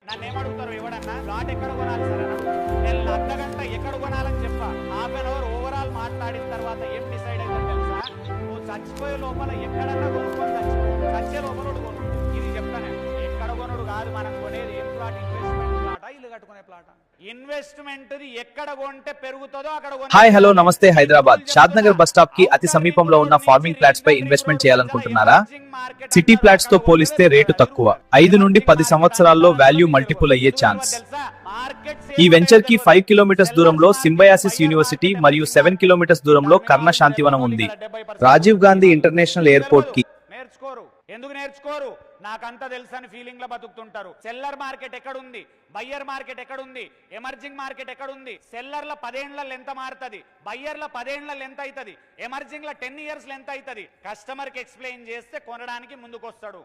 నన్ను ఏమడుగుతారు ఎవడన్నా ప్లాట్ ఎక్కడ కొనాలి సరే నేను అర్ధగంట ఎక్కడ కొనాలని చెప్పా హాఫ్ అన్ అవర్ ఓవరాల్ మాట్లాడిన తర్వాత ఏం డిసైడ్ అయితే తెలుసా నువ్వు చచ్చిపోయే లోపల ఎక్కడన్నా కొనుక్కొని చచ్చే లోపల కొను ఇది చెప్తాను ఎక్కడ కొనుడు కాదు మనం కొనేది ఏం ప్లాట్ ఇన్వెస్ట్మెంట్ ప్లాటా ఇల్లు కట్టుకునే ప్లాటా ఇన్వెస్ట్మెంట్ ఎక్కడ కొంటే పెరుగుతుందో అక్కడ హాయ్ హలో నమస్తే హైదరాబాద్ షాద్నగర్ బస్ స్టాప్ కి అతి సమీపంలో ఉన్న ఫార్మింగ్ ప్లాట్స్ పై ఇన్వెస్ట్మెంట్ చేయాలనుకుంటున్నారా? సిటీ ప్లాట్స్ తో పోలిస్తే రేటు తక్కువ, 5 నుండి 10 సంవత్సరాల్లో వాల్యూ మల్టిపుల్ అయ్యే ఛాన్స్. ఈ వెంచర్ కి 5 కిలోమీటర్స్ దూరంలో సింబయాసిస్ యూనివర్సిటీ మరియు 7 కిలోమీటర్స్ దూరంలో కర్ణ శాంతివనం ఉంది. రాజీవ్ గాంధీ ఇంటర్నేషనల్ ఎయిర్పోర్ట్ కి నేర్చుకోరు ఎందుకు నేర్చుకోరు నాకంతా తెలుసని ఫీలింగ్ లో బతుకుతుంటారు. సెల్లర్ మార్కెట్ ఎక్కడుంది, బయ్యర్ మార్కెట్ ఎక్కడుంది, ఎమర్జింగ్ మార్కెట్ ఎక్కడుంది? సెల్లర్ల 10 ఏళ్లలో ఎంత మారుతుంది, బయ్యర్ల 10 ఏళ్లలో ఎంత అవుతుంది, ఎమర్జింగ్ లో 10 ఇయర్స్ ఎంత అవుతుంది? కస్టమర్ కి ఎక్స్ప్లెయిన్ చేస్తే కొనడానికి ముందుకు వస్తాడు.